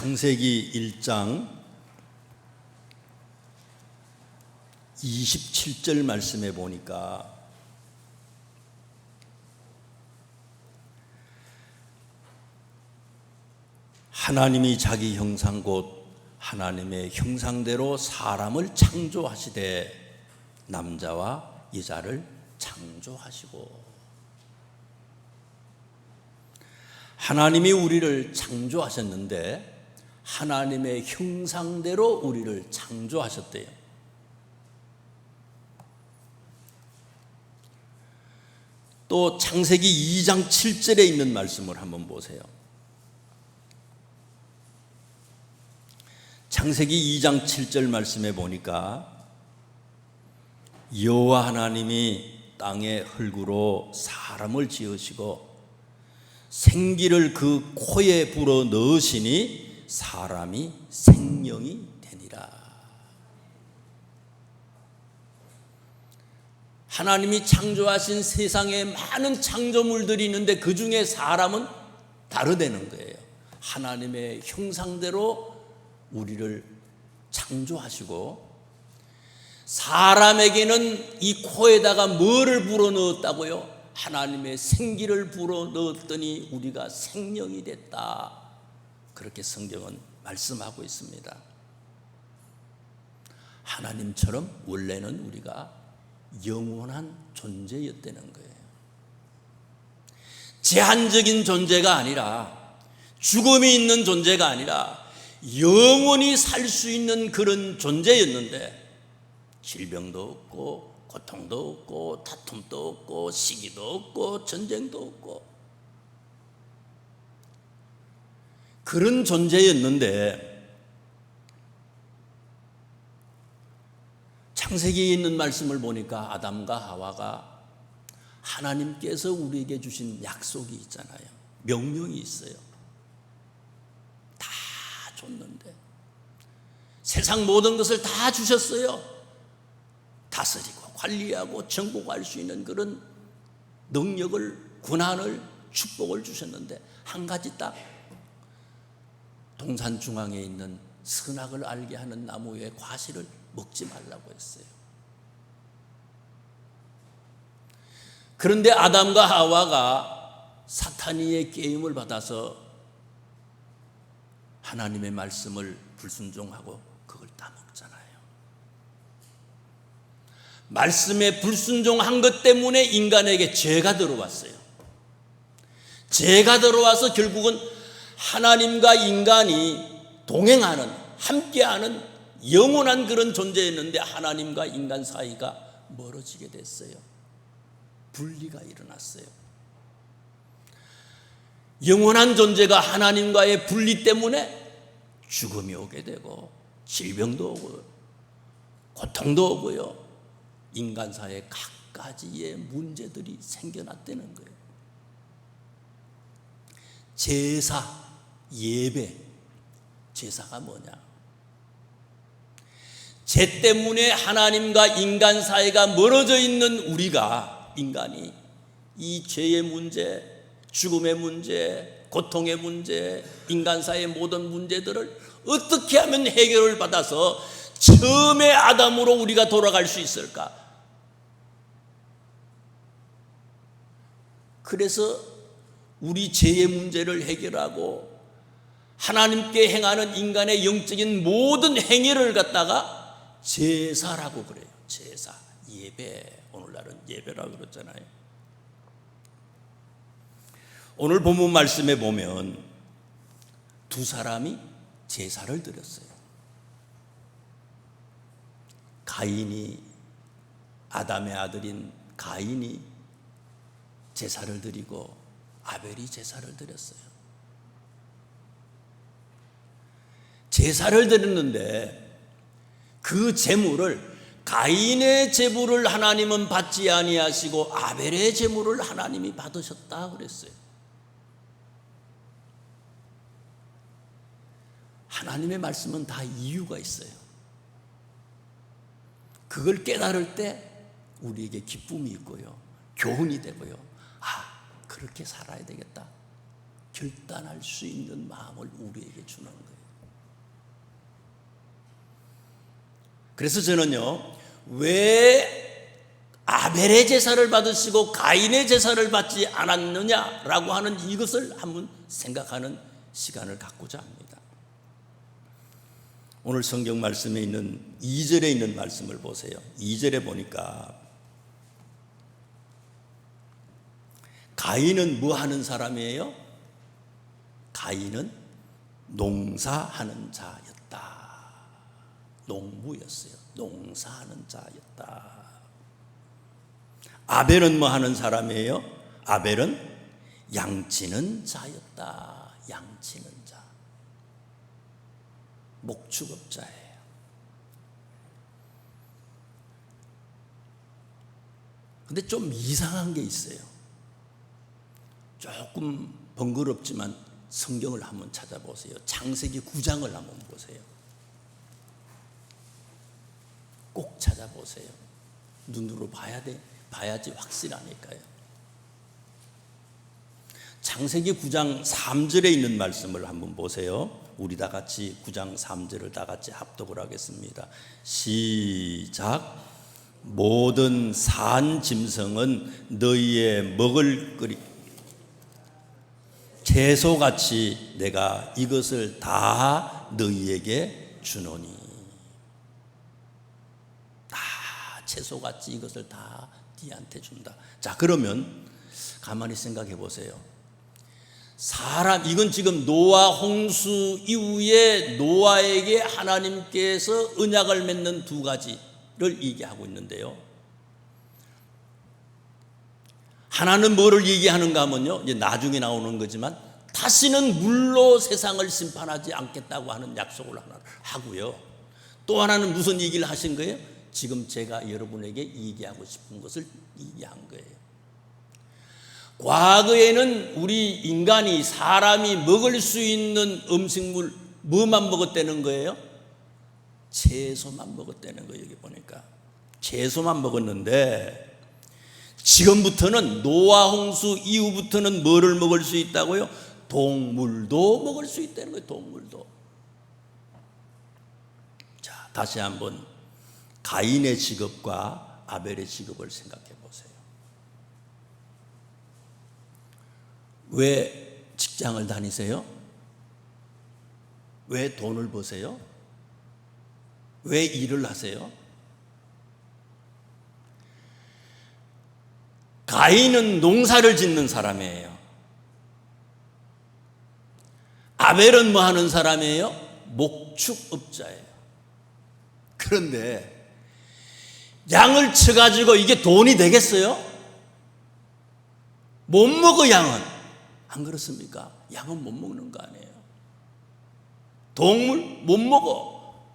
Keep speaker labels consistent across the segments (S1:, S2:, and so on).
S1: 창세기 1장 27절 말씀에 보니까 하나님이 자기 형상 곧 하나님의 형상대로 사람을 창조하시되 남자와 여자를 창조하시고, 하나님이 우리를 창조하셨는데 하나님의 형상대로 우리를 창조하셨대요. 또 창세기 2장 7절에 있는 말씀을 한번 보세요. 창세기 2장 7절 말씀에 보니까 여호와 하나님이 땅의 흙으로 사람을 지으시고 생기를 그 코에 불어 넣으시니 사람이 생명이 되니라. 하나님이 창조하신 세상에 많은 창조물들이 있는데 그 중에 사람은 다르다는 거예요. 하나님의 형상대로 우리를 창조하시고, 사람에게는 이 코에다가 뭐를 불어 넣었다고요? 하나님의 생기를 불어 넣었더니 우리가 생명이 됐다. 그렇게 성경은 말씀하고 있습니다. 하나님처럼 원래는 우리가 영원한 존재였다는 거예요. 제한적인 존재가 아니라, 죽음이 있는 존재가 아니라 영원히 살 수 있는 그런 존재였는데, 질병도 없고 고통도 없고 다툼도 없고 시기도 없고 전쟁도 없고 그런 존재였는데, 창세기에 있는 말씀을 보니까 아담과 하와가 하나님께서 우리에게 주신 약속이 있잖아요. 명령이 있어요. 다 줬는데, 세상 모든 것을 다 주셨어요. 다스리고 관리하고 정복할 수 있는 그런 능력을, 권한을, 축복을 주셨는데 한 가지 딱 동산 중앙에 있는 선악을 알게 하는 나무의 과실을 먹지 말라고 했어요. 그런데 아담과 하와가 사탄의 게임을 받아서 하나님의 말씀을 불순종하고 그걸 따먹잖아요. 말씀에 불순종한 것 때문에 인간에게 죄가 들어왔어요. 죄가 들어와서 결국은 하나님과 인간이 동행하는, 함께하는 영원한 그런 존재였는데 하나님과 인간 사이가 멀어지게 됐어요. 분리가 일어났어요. 영원한 존재가 하나님과의 분리 때문에 죽음이 오게 되고 질병도 오고 고통도 오고요. 인간 사이에 각가지의 문제들이 생겨났다는 거예요. 제사, 예배, 제사가 뭐냐? 죄 때문에 하나님과 인간 사이가 멀어져 있는 우리가, 인간이 이 죄의 문제, 죽음의 문제, 고통의 문제, 인간 사이의 모든 문제들을 어떻게 하면 해결을 받아서 처음의 아담으로 우리가 돌아갈 수 있을까? 그래서 우리 죄의 문제를 해결하고 하나님께 행하는 인간의 영적인 모든 행위를 갖다가 제사라고 그래요. 제사, 예배. 오늘날은 예배라고 그러잖아요. 오늘 본문 말씀에 보면 두 사람이 제사를 드렸어요. 가인이, 아담의 아들인 가인이 제사를 드리고 아벨이 제사를 드렸어요. 제사를 드렸는데 그 제물을, 가인의 제물을 하나님은 받지 아니하시고 아벨의 제물을 하나님이 받으셨다 그랬어요. 하나님의 말씀은 다 이유가 있어요. 그걸 깨달을 때 우리에게 기쁨이 있고요, 교훈이 되고요. 그렇게 살아야 되겠다 결단할 수 있는 마음을 우리에게 주는 거예요. 그래서 저는요, 왜 아벨의 제사를 받으시고 가인의 제사를 받지 않았느냐라고 하는 이것을 한번 생각하는 시간을 갖고자 합니다. 오늘 성경 말씀에 있는 2절에 있는 말씀을 보세요. 2절에 보니까 가인은 뭐 하는 사람이에요? 가인은 농사하는 자였다. 농부였어요. 농사하는 자였다. 아벨은 뭐 하는 사람이에요? 아벨은 양치는 자였다. 양치는 자. 목축업자예요. 근데 좀 이상한 게 있어요. 조금 번거롭지만 성경을 한번 찾아보세요. 창세기 9장을 한번 보세요. 꼭 찾아보세요. 눈으로 봐야지 확실하니까요. 창세기 9장 3절에 있는 말씀을 한번 보세요. 우리 다 같이 9장 3절을 다 같이 합독을 하겠습니다. 시작. 모든 산 짐승은 너희의 먹을 거리 채소같이 내가 이것을 다 너희에게 주노니. 다 채소같이 이것을 다 너희한테 준다. 자, 그러면 가만히 생각해 보세요. 이건 지금 노아 홍수 이후에 노아에게 하나님께서 언약을 맺는 두 가지를 얘기하고 있는데요. 하나는 뭐를 얘기하는가 하면요, 이제 나중에 나오는 거지만 다시는 물로 세상을 심판하지 않겠다고 하는 약속을 하나 하고요. 또 하나는 무슨 얘기를 하신 거예요? 지금 제가 여러분에게 얘기하고 싶은 것을 얘기한 거예요. 과거에는 우리 인간이 사람이 먹을 수 있는 음식물 뭐만 먹었다는 거예요? 채소만 먹었다는 거예요. 여기 보니까 채소만 먹었는데 지금부터는 노아 홍수 이후부터는 뭐를 먹을 수 있다고요? 동물도 먹을 수 있다는 거예요. 동물도. 자, 다시 한번 가인의 직업과 아벨의 직업을 생각해 보세요. 왜 직장을 다니세요? 왜 돈을 버세요? 왜 일을 하세요? 가인은 농사를 짓는 사람이에요. 아벨은 뭐 하는 사람이에요? 목축업자예요. 그런데 양을 쳐가지고 이게 돈이 되겠어요? 못 먹어, 양은. 안 그렇습니까? 양은 못 먹는 거 아니에요. 동물 못 먹어.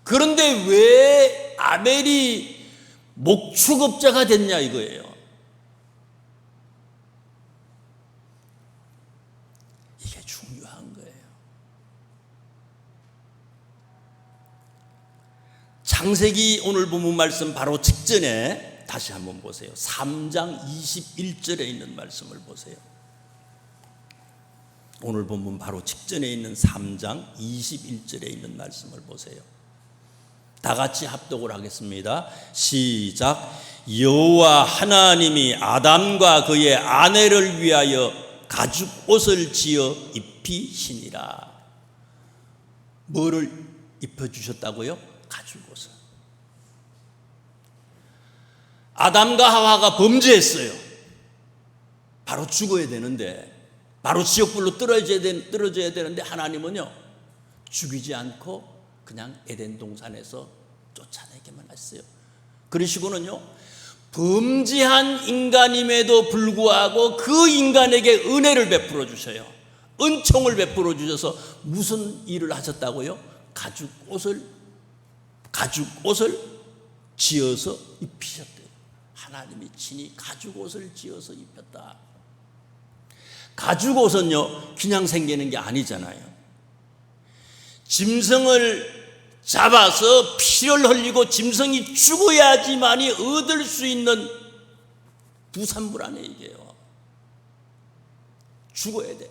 S1: 그런데 왜 아벨이 목축업자가 됐냐 이거예요. 이게 중요한 거예요. 창세기 오늘 본문 말씀 바로 직전에 다시 한번 보세요. 3장 21절에 있는 말씀을 보세요. 오늘 본문 바로 직전에 있는 3장 21절에 있는 말씀을 보세요. 다 같이 합독을 하겠습니다. 시작. 여호와 하나님이 아담과 그의 아내를 위하여 가죽 옷을 지어 입히시니라. 뭐를 입혀주셨다고요? 가죽 옷을. 아담과 하와가 범죄했어요. 바로 죽어야 되는데, 바로 지옥불로 떨어져야 되는데 하나님은요, 죽이지 않고 그냥 에덴 동산에서 쫓아내기만 했어요. 그러시고는요, 범죄한 인간임에도 불구하고 그 인간에게 은혜를 베풀어 주셔요. 은총을 베풀어 주셔서 무슨 일을 하셨다고요? 가죽 옷을 지어서 입히셨대요. 하나님이 친히 가죽 옷을 지어서 입혔다. 가죽 옷은요, 그냥 생기는 게 아니잖아요. 짐승을 잡아서 피를 흘리고 짐승이 죽어야지만이 얻을 수 있는 부산물 아니에요, 이게요. 죽어야 돼.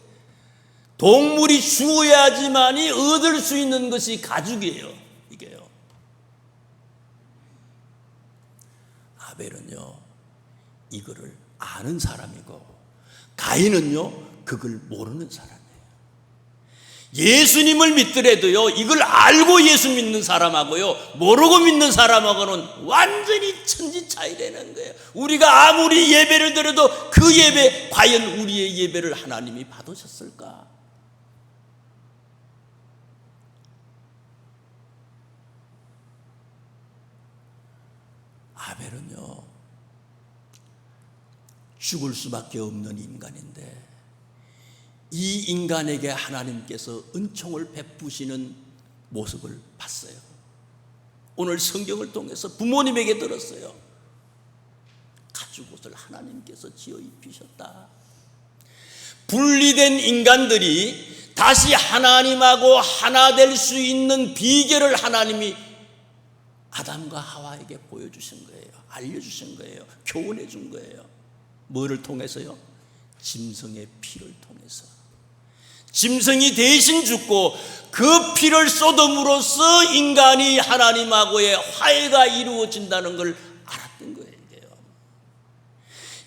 S1: 동물이 죽어야지만이 얻을 수 있는 것이 가죽이에요, 이게요. 아벨은요 이거를 아는 사람이고 가인은요 그걸 모르는 사람이에요. 예수님을 믿더라도요 이걸 알고 예수 믿는 사람하고요 모르고 믿는 사람하고는 완전히 천지 차이라는 거예요. 우리가 아무리 예배를 드려도 그 예배 과연 우리의 예배를 하나님이 받으셨을까? 아벨은요 죽을 수밖에 없는 인간인데 이 인간에게 하나님께서 은총을 베푸시는 모습을 봤어요. 오늘 성경을 통해서 부모님에게 들었어요. 가죽옷을 하나님께서 지어 입히셨다. 분리된 인간들이 다시 하나님하고 하나 될 수 있는 비결을 하나님이 아담과 하와에게 보여주신 거예요. 알려주신 거예요. 교훈해 준 거예요. 뭐를 통해서요? 짐승의 피를 통해서. 짐승이 대신 죽고 그 피를 쏟음으로써 인간이 하나님하고의 화해가 이루어진다는 걸 알았던 거예요.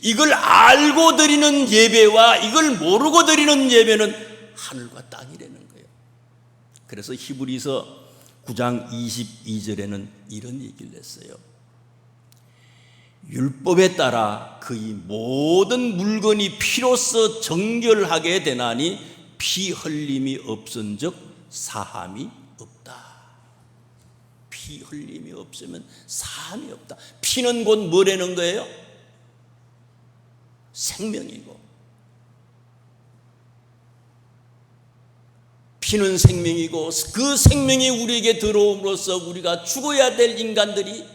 S1: 이걸 알고 드리는 예배와 이걸 모르고 드리는 예배는 하늘과 땅이라는 거예요. 그래서 히브리서 9장 22절에는 이런 얘기를 했어요. 율법에 따라 그의 모든 물건이 피로써 정결하게 되나니 피 흘림이 없은즉 사함이 없다. 피 흘림이 없으면 사함이 없다. 피는 곧 뭐라는 거예요? 생명이고 피는 생명이고 그 생명이 우리에게 들어옴으로써 우리가 죽어야 될 인간들이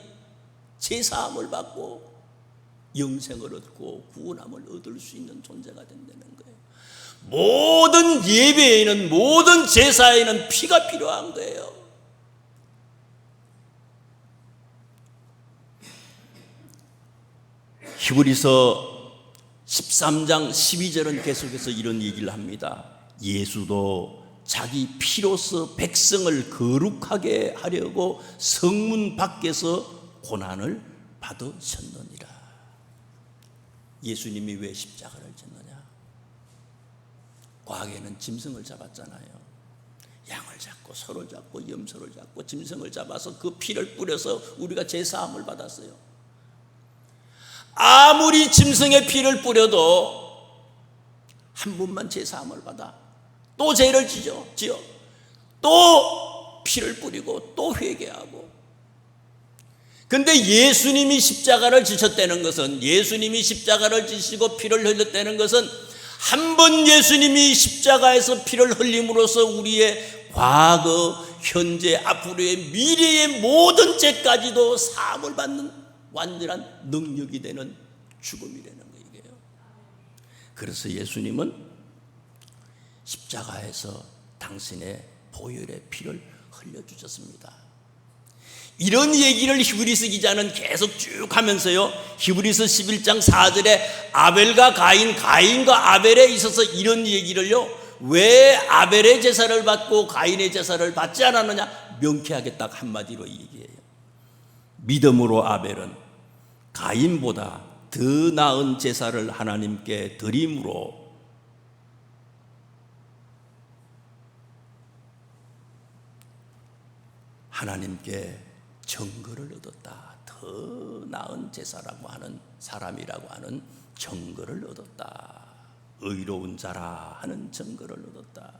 S1: 제사함을 받고 영생을 얻고 구원함을 얻을 수 있는 존재가 된다는 거예요. 모든 예배에는 모든 제사에는 피가 필요한 거예요. 히브리서 13장 12절은 계속해서 이런 얘기를 합니다. 예수도 자기 피로서 백성을 거룩하게 하려고 성문 밖에서 고난을 받으셨느니라. 예수님이 왜 십자가를 졌느냐? 과거에는 짐승을 잡았잖아요. 양을 잡고 소를 잡고 염소를 잡고 짐승을 잡아서 그 피를 뿌려서 우리가 제사함을 받았어요. 아무리 짐승의 피를 뿌려도 한 번만 제사함을 받아 또 죄를 지어 또 피를 뿌리고 또 회개하고. 근데 예수님이 십자가를 지셨다는 것은, 예수님이 십자가를 지시고 피를 흘렸다는 것은 한 번 예수님이 십자가에서 피를 흘림으로써 우리의 과거, 현재, 앞으로의 미래의 모든 죄까지도 사함을 받는 완전한 능력이 되는 죽음이라는 거예요. 그래서 예수님은 십자가에서 당신의 보혈의 피를 흘려주셨습니다. 이런 얘기를 히브리서 기자는 계속 쭉 하면서요, 히브리서 11장 4절에 아벨과 가인과 아벨에 있어서 이런 얘기를요, 왜 아벨의 제사를 받고 가인의 제사를 받지 않았느냐, 명쾌하게 딱 한마디로 얘기해요. 믿음으로 아벨은 가인보다 더 나은 제사를 하나님께 드림으로 하나님께 정거를 얻었다. 더 나은 제사라고 하는, 사람이라고 하는 정거를 얻었다. 의로운 자라 하는 정거를 얻었다.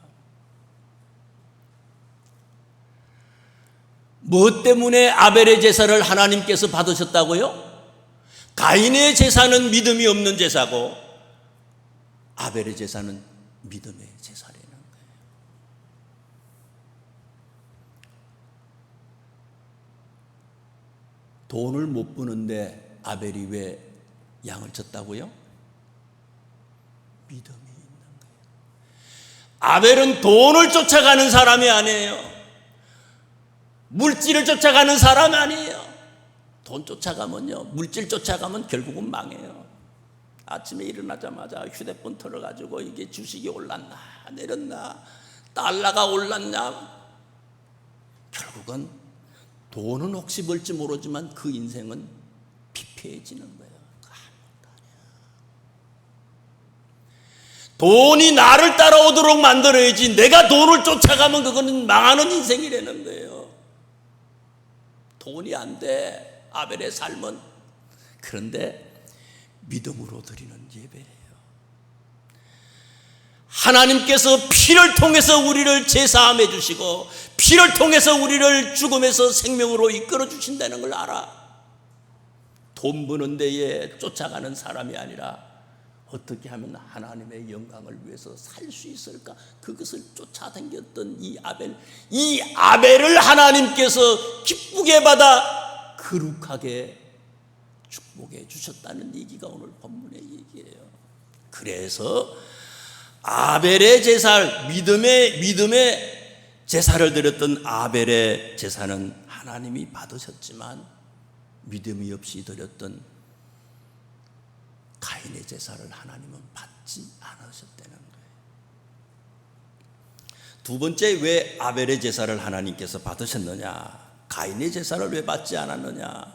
S1: 무엇 때문에 아벨의 제사를 하나님께서 받으셨다고요? 가인의 제사는 믿음이 없는 제사고 아벨의 제사는 믿음의 제사라는 거예요. 돈을 못 버는데 아벨이 왜 양을 쳤다고요? 믿음이 있는 거예요. 아벨은 돈을 쫓아가는 사람이 아니에요. 물질을 쫓아가는 사람 아니에요. 돈 쫓아가면요, 물질 쫓아가면 결국은 망해요. 아침에 일어나자마자 휴대폰 털어가지고 이게 주식이 올랐나 내렸나, 달러가 올랐나, 결국은 돈은 혹시 벌지 모르지만 그 인생은 피폐해지는 거예요. 돈이 나를 따라오도록 만들어야지 내가 돈을 쫓아가면 그거는 망하는 인생이라는 거예요. 돈이 안 돼, 아벨의 삶은. 그런데 믿음으로 드리는 예배예요. 하나님께서 피를 통해서 우리를 제사함해 주시고 피를 통해서 우리를 죽음에서 생명으로 이끌어 주신다는 걸 알아. 돈 버는 데에 쫓아가는 사람이 아니라 어떻게 하면 하나님의 영광을 위해서 살 수 있을까? 그것을 쫓아다녔던 이 아벨을 하나님께서 기쁘게 받아 거룩하게 축복해 주셨다는 얘기가 오늘 본문의 얘기예요. 그래서 아벨의 제사, 믿음의 제사를 드렸던 아벨의 제사는 하나님이 받으셨지만 믿음이 없이 드렸던 가인의 제사를 하나님은 받지 않으셨다는 거예요. 두 번째, 왜 아벨의 제사를 하나님께서 받으셨느냐? 가인의 제사를 왜 받지 않았느냐?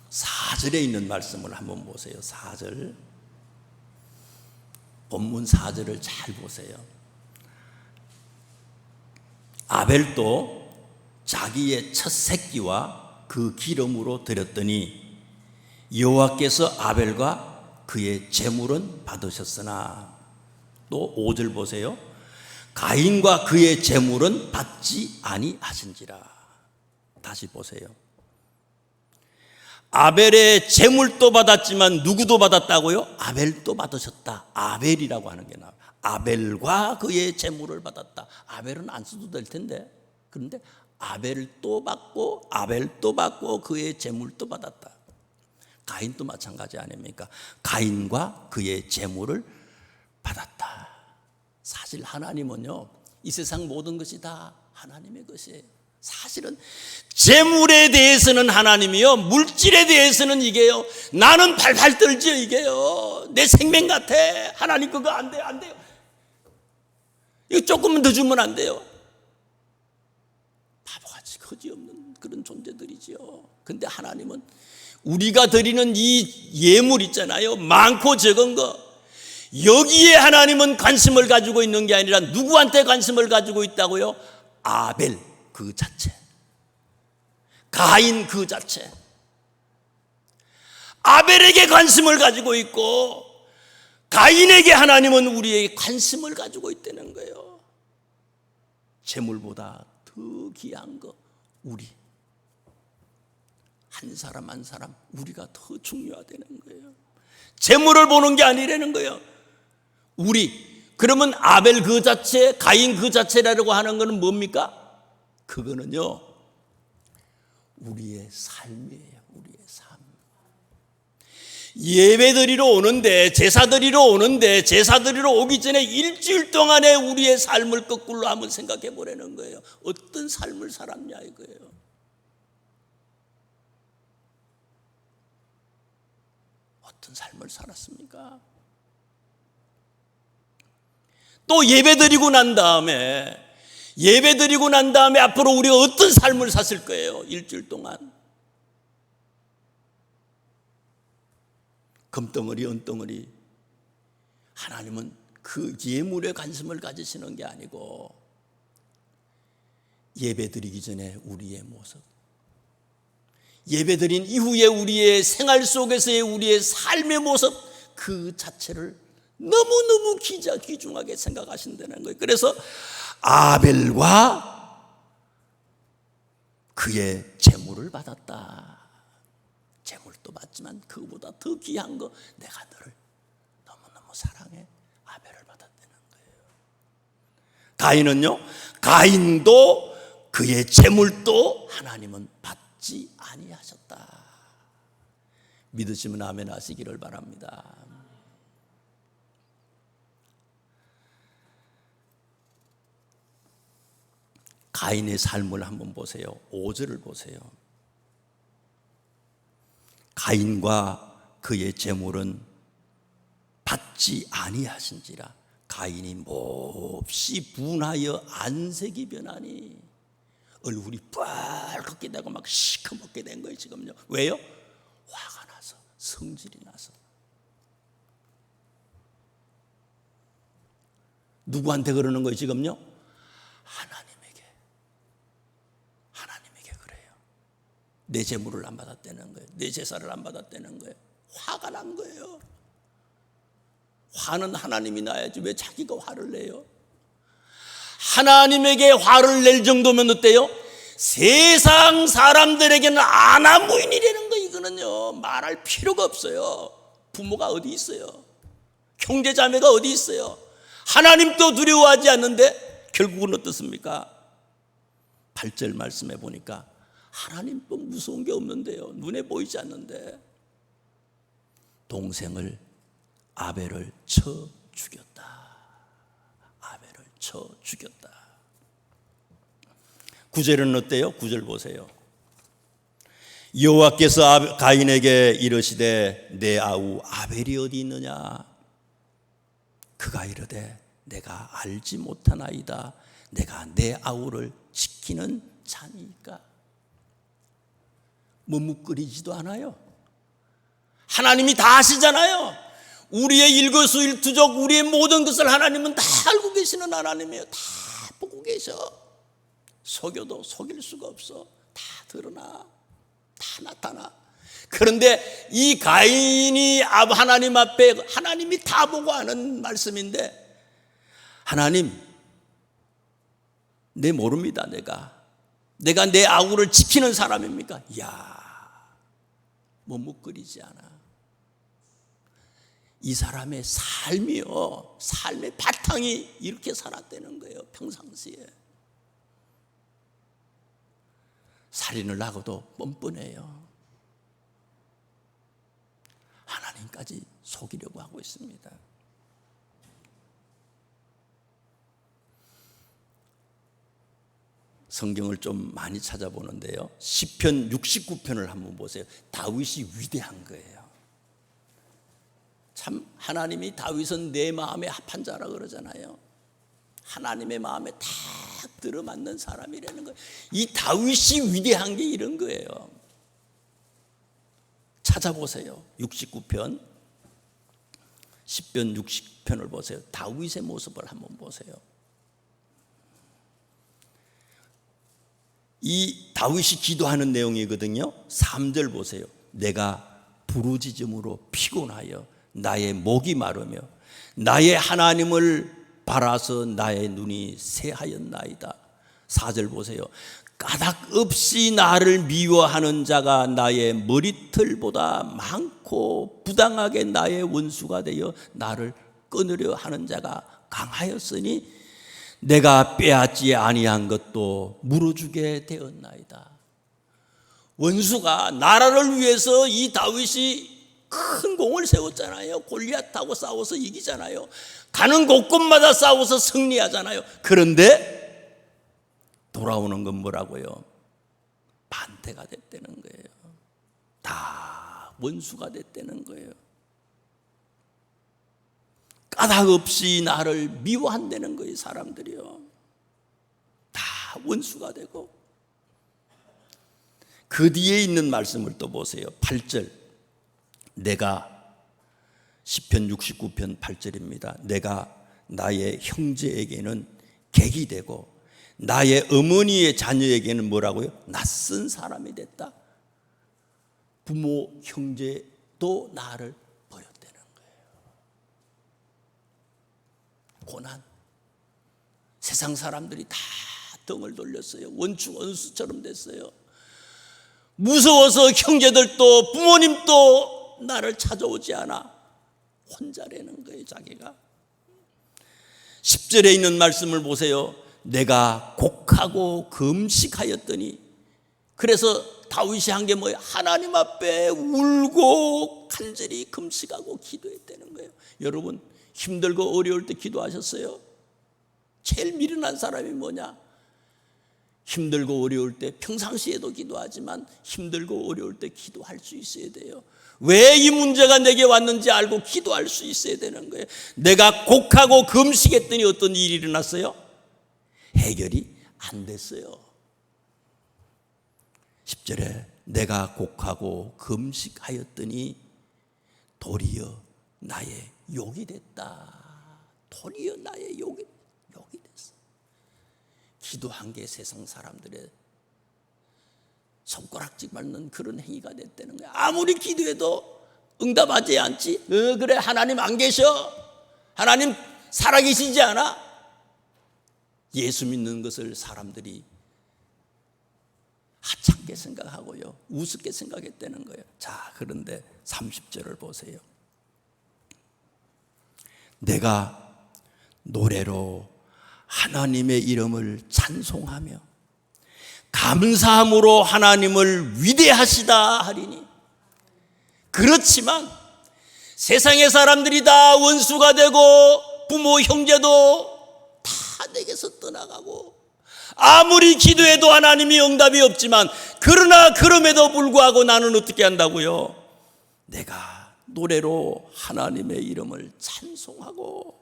S1: 4절에 있는 말씀을 한번 보세요. 4절. 본문 4절을 잘 보세요. 아벨도 자기의 첫 새끼와 그 기름으로 드렸더니 여호와께서 아벨과 그의 제물은 받으셨으나, 또 5절 보세요. 가인과 그의 제물은 받지 아니하신지라. 다시 보세요. 아벨의 제물도 받았지만 누구도 받았다고요? 아벨도 받으셨다. 아벨이라고 하는 게 나와요. 아벨과 그의 제물을 받았다. 아벨은 안 써도 될 텐데, 그런데 아벨도 받고 그의 제물도 받았다. 가인도 마찬가지 아닙니까? 가인과 그의 제물을 받았다. 사실 하나님은요, 이 세상 모든 것이 다 하나님의 것이에요. 사실은 재물에 대해서는 하나님이요, 물질에 대해서는 이게요, 나는 팔팔 떨지요. 이게요, 내 생명 같아. 하나님 그거 안 돼요, 안 돼요. 이거 조금만 더 주면 안 돼요. 바보같이 거지없는 그런 존재들이지요. 근데 하나님은 우리가 드리는 이 예물 있잖아요, 많고 적은 거, 여기에 하나님은 관심을 가지고 있는 게 아니라 누구한테 관심을 가지고 있다고요? 아벨 그 자체, 가인 그 자체, 아벨에게 관심을 가지고 있고 가인에게 하나님은 우리에게 관심을 가지고 있다는 거예요. 재물보다 더 귀한 거, 우리 한 사람 한 사람, 우리가 더 중요하다는 거예요. 재물을 보는 게 아니라는 거예요. 우리. 그러면 아벨 그 자체, 가인 그 자체라고 하는 것은 뭡니까? 그거는요, 우리의 삶이에요. 우리의 삶. 예배드리러 오는데, 제사드리러 오기 전에 일주일 동안에 우리의 삶을 거꾸로 한번 생각해 보라는 거예요. 어떤 삶을 살았냐 이거예요. 어떤 삶을 살았습니까? 또 예배드리고 난 다음에 앞으로 우리가 어떤 삶을 샀을 거예요? 일주일 동안. 금덩어리 은덩어리. 하나님은 그 예물에 관심을 가지시는 게 아니고 예배드리기 전에 우리의 모습, 예배드린 이후에 우리의 생활 속에서의 우리의 삶의 모습, 그 자체를 너무너무 귀중하게 생각하신다는 거예요. 그래서 아벨과 그의 재물을 받았다. 재물도 받지만 그보다 더 귀한 거, 내가 너를 너무너무 사랑해. 아벨을 받았다는 거예요. 가인은요, 가인도 그의 재물도 하나님은 받지 아니하셨다. 믿으시면 아멘 하시기를 바랍니다. 가인의 삶을 한번 보세요. 5절을 보세요. 가인과 그의 재물은 받지 아니하신지라. 가인이 몹시 분하여 안색이 변하니, 얼굴이 뻘겋게 되고 막 시커멓게 된 거예요 지금요. 왜요? 화가 나서, 성질이 나서. 누구한테 그러는 거예요 지금요? 하나님에게 그래요. 내 재물을 안 받았다는 거예요. 내 제사를 안 받았다는 거예요. 화가 난 거예요. 화는 하나님이 나야지 왜 자기가 화를 내요? 하나님에게 화를 낼 정도면 어때요? 세상 사람들에게는 아나무인 일이라는 거. 이거는요 말할 필요가 없어요. 부모가 어디 있어요? 형제 자매가 어디 있어요? 하나님도 두려워하지 않는데 결국은 어떻습니까? 8절 말씀해 보니까 하나님 또 무서운 게 없는데요, 눈에 보이지 않는데 동생을 아벨을 쳐 죽였다. 아벨을 쳐 죽였다. 9절은 어때요? 9절 보세요. 여호와께서 가인에게 이르시되 내 아우 아벨이 어디 있느냐? 그가 이르되 내가 알지 못하나이다. 내가 내 아우를 지키는 자니까. 머뭇거리지도 않아요. 하나님이 다 아시잖아요. 우리의 일거수일투족, 우리의 모든 것을 하나님은 다 알고 계시는 하나님이에요. 다 보고 계셔. 속여도 속일 수가 없어. 다 드러나, 다 나타나. 그런데 이 가인이 하나님 앞에, 하나님이 다 보고 하는 말씀인데, 하나님, 내 모릅니다. 내가 내 아우를 지키는 사람입니까? 이야, 머뭇거리지 않아. 이 사람의 삶이요, 삶의 바탕이 이렇게 살았다는 거예요. 평상시에 살인을 하고도 뻔뻔해요. 하나님까지 속이려고 하고 있습니다. 성경을 좀 많이 찾아보는데요, 시편 69편을 한번 보세요. 다윗이 위대한 거예요. 참 하나님이 다윗은 내 마음에 합한 자라 그러잖아요. 하나님의 마음에 딱 들어맞는 사람이라는 거예요. 이 다윗이 위대한 게 이런 거예요. 찾아보세요. 69편, 시편 60편을 보세요. 다윗의 모습을 한번 보세요. 이 다윗이 기도하는 내용이거든요. 3절 보세요. 내가 부르짖음으로 피곤하여 나의 목이 마르며 나의 하나님을 바라서 나의 눈이 새하였나이다. 4절 보세요. 까닭 없이 나를 미워하는 자가 나의 머리털보다 많고 부당하게 나의 원수가 되어 나를 끊으려 하는 자가 강하였으니 내가 빼앗지 아니한 것도 물어주게 되었나이다. 원수가 나라를 위해서 이 다윗이 큰 공을 세웠잖아요. 골리앗하고 싸워서 이기잖아요. 가는 곳곳마다 싸워서 승리하잖아요. 그런데 돌아오는 건 뭐라고요? 반대가 됐다는 거예요. 다 원수가 됐다는 거예요. 까닭 없이 나를 미워한다는 거예요. 사람들이요, 다 원수가 되고. 그 뒤에 있는 말씀을 또 보세요. 8절. 내가, 시편 69편 8절입니다. 내가 나의 형제에게는 객이 되고 나의 어머니의 자녀에게는 뭐라고요? 낯선 사람이 됐다. 부모, 형제도 나를 버렸다는 거예요. 고난. 세상 사람들이 다 등을 돌렸어요. 원수처럼 됐어요. 무서워서 형제들도 부모님도 나를 찾아오지 않아. 혼자라는 거예요, 자기가. 10절에 있는 말씀을 보세요. 내가 곡하고 금식하였더니. 그래서 다윗이 한 게 뭐예요? 하나님 앞에 울고 간절히 금식하고 기도했다는 거예요. 여러분, 힘들고 어려울 때 기도하셨어요? 제일 미련한 사람이 뭐냐? 힘들고 어려울 때, 평상시에도 기도하지만 힘들고 어려울 때 기도할 수 있어야 돼요. 왜 이 문제가 내게 왔는지 알고 기도할 수 있어야 되는 거예요. 내가 곡하고 금식했더니 어떤 일이 일어났어요? 해결이 안 됐어요. 10절에 내가 곡하고 금식하였더니 도리어 나의 욕이 됐다. 도리어 나의 욕이 됐어. 기도한 게 세상 사람들의 손가락질 받는 그런 행위가 됐다는 거야. 아무리 기도해도 응답하지 않지. 그래, 하나님 안 계셔. 하나님 살아계시지 않아. 예수 믿는 것을 사람들이 하찮게 생각하고요, 우습게 생각했다는 거예요. 자, 그런데 30절을 보세요. 내가 노래로 하나님의 이름을 찬송하며 감사함으로 하나님을 위대하시다 하리니. 그렇지만 세상의 사람들이 다 원수가 되고 부모 형제도 다 내게서 떠나가고 아무리 기도해도 하나님이 응답이 없지만, 그러나 그럼에도 불구하고 나는 어떻게 한다고요? 내가 노래로 하나님의 이름을 찬송하고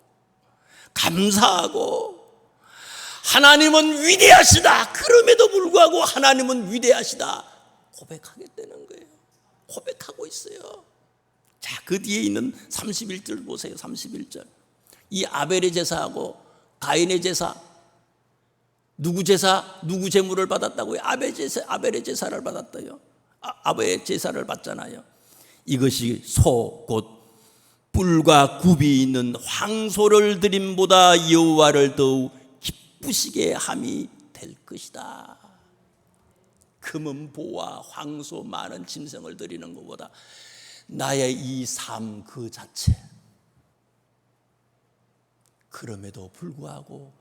S1: 감사하고 하나님은 위대하시다, 그럼에도 불구하고 하나님은 위대하시다 고백하겠다는 거예요. 고백하고 있어요. 자, 그 뒤에 있는 31절 보세요. 31절. 이 아벨의 제사하고 가인의 제사, 누구 제사, 누구 제물을 받았다고요? 아벨의 제사를 받았다요. 아벨의 제사를 받잖아요. 이것이 소 곧 뿔과 굽이 있는 황소를 드림보다 여호와를 더욱 기쁘시게 함이 될 것이다. 금은 보와 황소 많은 짐승을 드리는 것보다 나의 이 삶 그 자체, 그럼에도 불구하고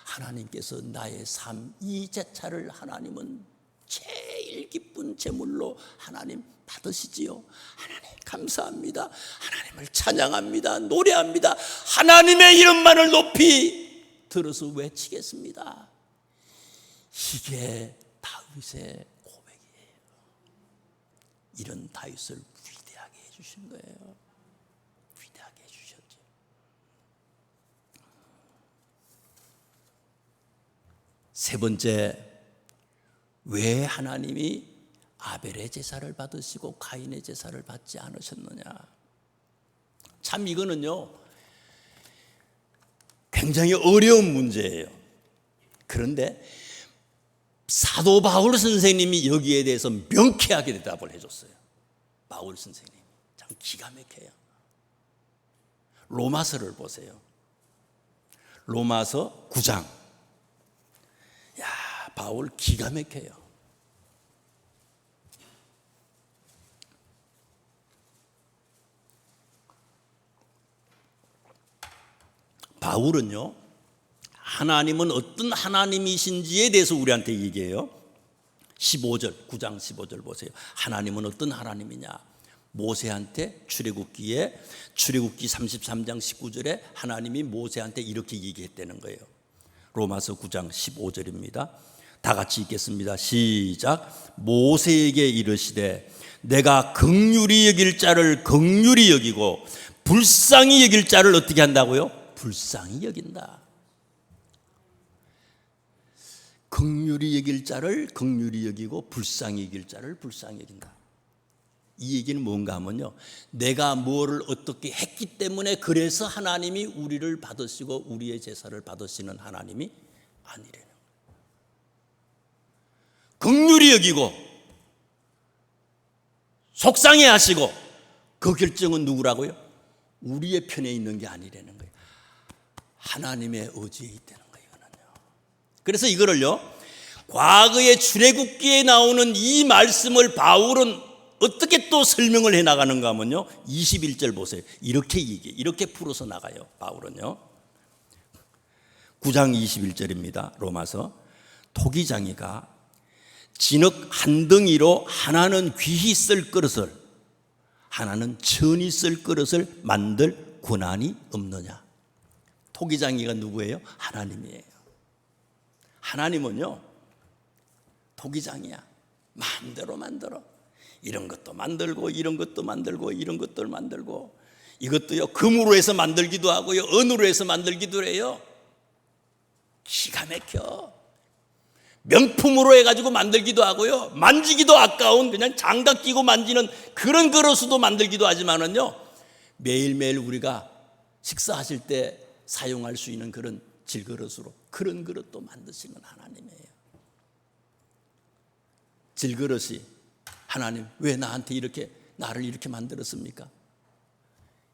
S1: 하나님께서 나의 삶 이 자체를 하나님은 제일 기쁜 제물로 하나님 받으시지요. 하나님 감사합니다. 하나님을 찬양합니다. 노래합니다. 하나님의 이름만을 높이 들어서 외치겠습니다. 이게 다윗의 고백이에요. 이런 다윗을 위대하게 해주신 거예요. 위대하게 해주셨죠. 세 번째, 왜 하나님이 아벨의 제사를 받으시고 가인의 제사를 받지 않으셨느냐? 참 이거는요 굉장히 어려운 문제예요. 그런데 사도 바울 선생님이 여기에 대해서 명쾌하게 대답을 해줬어요. 바울 선생님 참 기가 막혀요. 로마서를 보세요. 로마서 9장. 야, 바울 기가 막혀요. 바울은요, 하나님은 어떤 하나님이신지에 대해서 우리한테 얘기해요. 15절, 9장 15절 보세요. 하나님은 어떤 하나님이냐? 모세한테 출애굽기 33장 19절에 하나님이 모세한테 이렇게 얘기했다는 거예요. 로마서 9장 15절입니다. 다 같이 읽겠습니다. 시작. 모세에게 이르시되 내가 긍휼히 여길 자를 긍휼히 여기고 불쌍히 여길 자를 어떻게 한다고요? 불쌍히 여긴다. 긍휼히 여길 자를 긍휼히 여기고 불쌍히 여길 자를 불쌍히 여긴다. 이 얘기는 뭔가 하면요, 내가 뭐를 어떻게 했기 때문에 그래서 하나님이 우리를 받으시고 우리의 제사를 받으시는 하나님이 아니래요. 긍휼히 여기고 속상해 하시고 그 결정은 누구라고요? 우리의 편에 있는 게 아니라는 거예요. 하나님의 의지에 있다는 거예요. 그래서 이거를요, 과거의 출애굽기에 나오는 이 말씀을 바울은 어떻게 또 설명을 해 나가는가 하면요, 21절 보세요. 이렇게 풀어서 나가요. 바울은요, 9장 21절입니다. 로마서. 토기장이가 진흙 한 덩이로 하나는 귀히 쓸 그릇을 하나는 천히 쓸 그릇을 만들 권한이 없느냐? 토기장이가 누구예요? 하나님이에요. 하나님은요, 토기장이야. 마음대로 만들어. 이런 것도 만들고 이런 것도 만들고 이런 것들 만들고, 이것도요 금으로 해서 만들기도 하고요 은으로 해서 만들기도 해요. 기가 막혀. 명품으로 해가지고 만들기도 하고요. 만지기도 아까운 그냥 장갑 끼고 만지는 그런 그릇도 만들기도 하지만은요, 매일매일 우리가 식사하실 때 사용할 수 있는 그런 질그릇으로 그런 그릇도 만드시는 하나님이에요. 질그릇이 하나님 왜 나한테 이렇게 나를 이렇게 만들었습니까?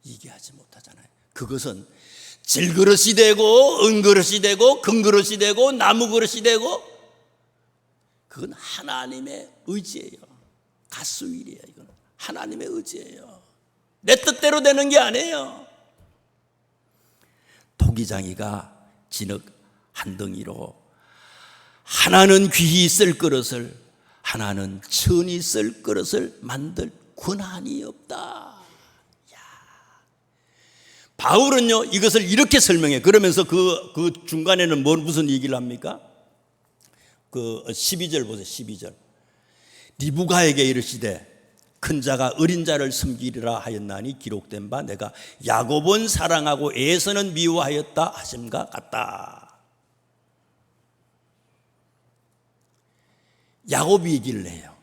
S1: 이해하지 못하잖아요. 그것은 질그릇이 되고 은그릇이 되고 금그릇이 되고 나무그릇이 되고 그건 하나님의 의지예요. 가스윌이에요. 이건 하나님의 의지예요. 내 뜻대로 되는 게 아니에요. 토기장이가 진흙 한 덩이로 하나는 귀히 쓸 그릇을 하나는 천히 쓸 그릇을 만들 권한이 없다. 바울은요 이것을 이렇게 설명해. 그러면서 그 중간에는 무슨 얘기를 합니까? 그 12절 보세요. 12절. 리브가에게 이르시되 큰 자가 어린 자를 섬기리라 하였나니 기록된 바 내가 야곱은 사랑하고 에서는 미워하였다 하심과 같다. 야곱이 얘기를 해요.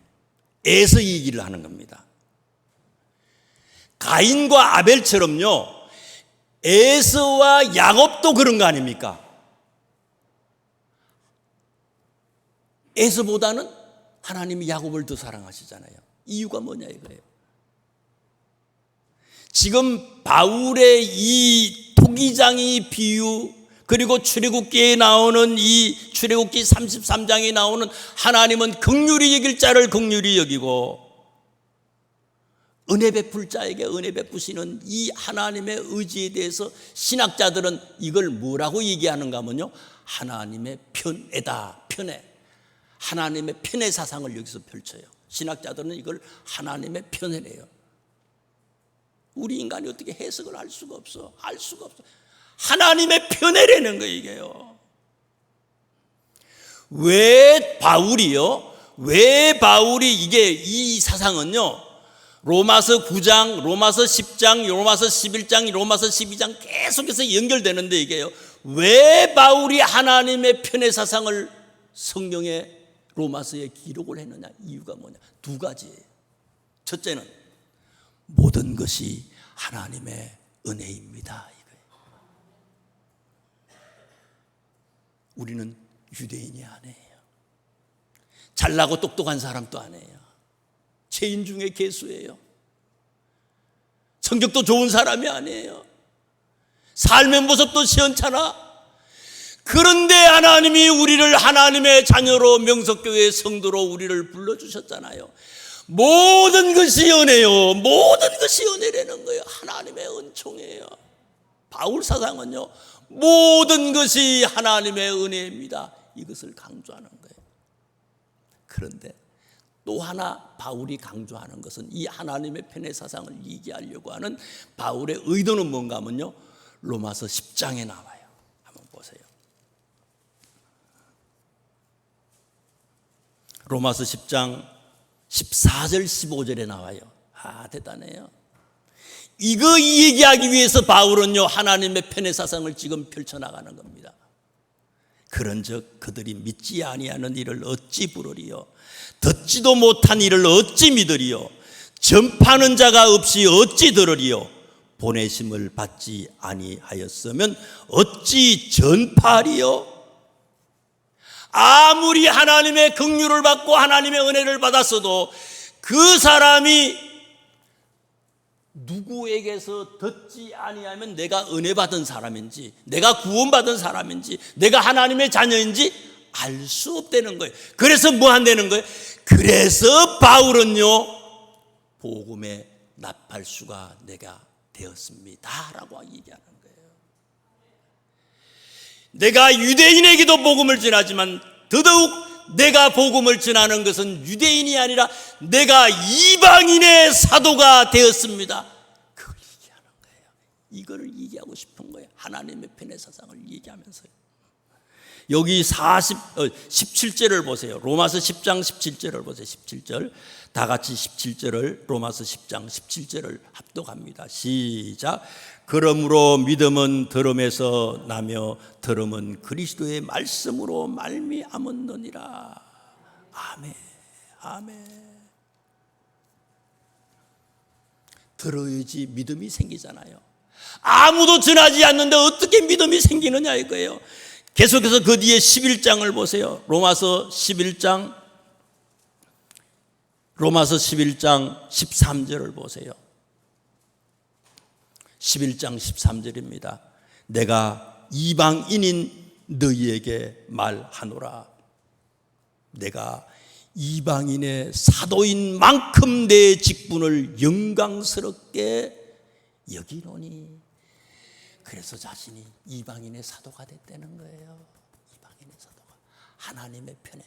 S1: 에서 얘기를 하는 겁니다. 가인과 아벨처럼요 에서와 야곱도 그런 거 아닙니까? 에서보다는 하나님이 야곱을 더 사랑하시잖아요. 이유가 뭐냐 이거예요. 지금 바울의 이 토기장이 비유 그리고 출애굽기에 나오는 이 출애굽기 33장에 나오는 하나님은 긍휼히 여길 자를 긍휼히 여기고 은혜 베풀 자에게 은혜 베푸시는 이 하나님의 의지에 대해서 신학자들은 이걸 뭐라고 얘기하는가 하면요 하나님의 편애다. 편애. 하나님의 편애 사상을 여기서 펼쳐요. 신학자들은 이걸 하나님의 편애래요. 우리 인간이 어떻게 해석을 할 수가 없어. 알 수가 없어. 하나님의 편애라는 거예요 이게요. 왜 바울이 이게 이 사상은요 로마서 9장, 로마서 10장, 로마서 11장, 로마서 12장 계속해서 연결되는데 이게요. 왜 바울이 하나님의 편애 사상을 성경에 로마서에 기록을 했느냐? 이유가 뭐냐? 두 가지예요. 첫째는 모든 것이 하나님의 은혜입니다. 이거예요. 우리는 유대인이 아니에요. 잘나고 똑똑한 사람도 아니에요. 죄인 중에 괴수예요. 성격도 좋은 사람이 아니에요. 삶의 모습도 시원찮아. 그런데 하나님이 우리를 하나님의 자녀로 명석교회의 성도로 우리를 불러주셨잖아요. 모든 것이 은혜요. 모든 것이 은혜라는 거예요. 하나님의 은총이에요. 바울 사상은요 모든 것이 하나님의 은혜입니다. 이것을 강조하는 거예요. 그런데 또 하나 바울이 강조하는 것은 이 하나님의 편애 사상을 얘기하려고 하는 바울의 의도는 뭔가 하면요 로마서 10장에 나와요. 한번 보세요. 로마서 10장 14절 15절에 나와요. 대단해요. 이거 얘기하기 위해서 바울은요 하나님의 편애 사상을 지금 펼쳐나가는 겁니다. 그런즉 그들이 믿지 아니하는 이를 어찌 부르리요 듣지도 못한 이를 어찌 믿으리요 전파하는 자가 없이 어찌 들으리요 보내심을 받지 아니하였으면 어찌 전파하리요. 아무리 하나님의 긍휼을 받고 하나님의 은혜를 받았어도 그 사람이 누구에게서 듣지 아니하면 내가 은혜 받은 사람인지 내가 구원받은 사람인지 내가 하나님의 자녀인지 알 수 없다는 거예요. 그래서 뭐 한다는 거예요? 그래서 바울은요 복음의 나팔수가 내가 되었습니다 라고 얘기하는 거예요. 내가 유대인에게도 복음을 전하지만 더더욱 내가 복음을 전하는 것은 유대인이 아니라 내가 이방인의 사도가 되었습니다. 그걸 얘기하는 거예요. 이거를 얘기하고 싶은 거예요. 하나님의 편애 사상을 얘기하면서요. 여기 17절을 보세요. 로마서 10장 17절을 보세요. 17절. 다 같이 17절을, 로마서 10장 17절을 합독합니다. 시작. 그러므로 믿음은 들음에서 나며 들음은 그리스도의 말씀으로 말미암았느니라. 아멘. 아멘. 들어야지 믿음이 생기잖아요. 아무도 전하지 않는데 어떻게 믿음이 생기느냐 이거예요. 계속해서 그 뒤에 11장을 보세요. 로마서 11장 13절을 보세요. 11장 13절입니다. 내가 이방인인 너희에게 말하노라. 내가 이방인의 사도인 만큼 내 직분을 영광스럽게 여기노니. 그래서 자신이 이방인의 사도가 됐다는 거예요. 이방인의 사도가 하나님의 편에.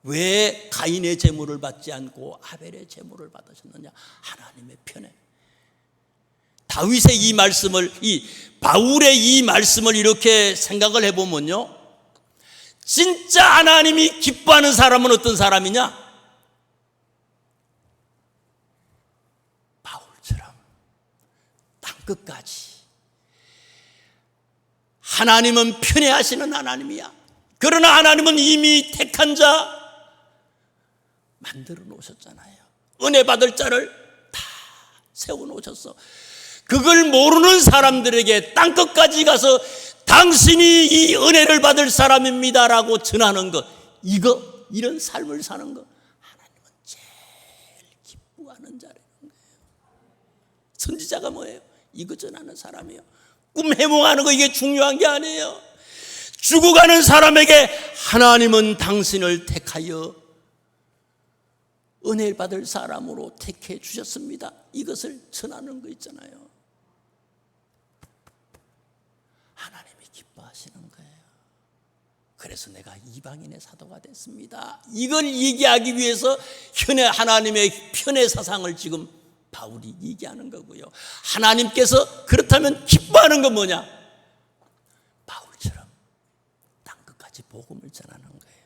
S1: 왜 가인의 제물을 받지 않고 아벨의 제물을 받으셨느냐? 하나님의 편에. 다윗의 이 말씀을, 이 바울의 이 말씀을 이렇게 생각을 해보면요, 진짜 하나님이 기뻐하는 사람은 어떤 사람이냐? 바울처럼 땅끝까지 하나님은 편애하시는 하나님이야. 그러나 하나님은 이미 택한 자 만들어 놓으셨잖아요. 은혜 받을 자를 다 세워 놓으셨어. 그걸 모르는 사람들에게 땅끝까지 가서 당신이 이 은혜를 받을 사람입니다라고 전하는 것, 이런 삶을 사는 것, 하나님은 제일 기뻐하는 자라는 거예요. 선지자가 뭐예요? 이거 전하는 사람이에요. 꿈 해몽하는 거, 이게 중요한 게 아니에요. 죽어가는 사람에게 하나님은 당신을 택하여 은혜를 받을 사람으로 택해 주셨습니다. 이것을 전하는 거 있잖아요. 하나님이 기뻐하시는 거예요. 그래서 내가 이방인의 사도가 됐습니다. 이걸 얘기하기 위해서 하나님의 편의 사상을 지금 바울이 얘기하는 거고요. 하나님께서 그렇다면 기뻐하는 건 뭐냐? 바울처럼 땅끝까지 복음을 전하는 거예요.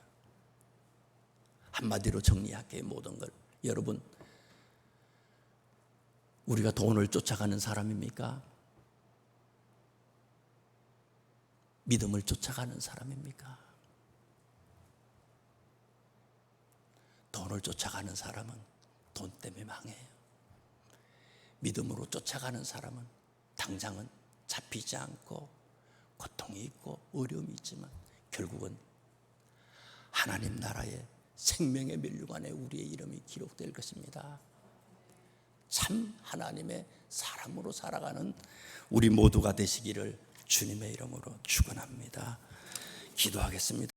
S1: 한마디로 정리할게요. 모든 걸. 여러분, 우리가 돈을 쫓아가는 사람입니까? 믿음을 쫓아가는 사람입니까? 돈을 쫓아가는 사람은 돈 때문에 망해요. 믿음으로 쫓아가는 사람은 당장은 잡히지 않고 고통이 있고 어려움이 있지만 결국은 하나님 나라의 생명의 면류관에 우리의 이름이 기록될 것입니다. 참 하나님의 사람으로 살아가는 우리 모두가 되시기를 주님의 이름으로 축원합니다. 기도하겠습니다.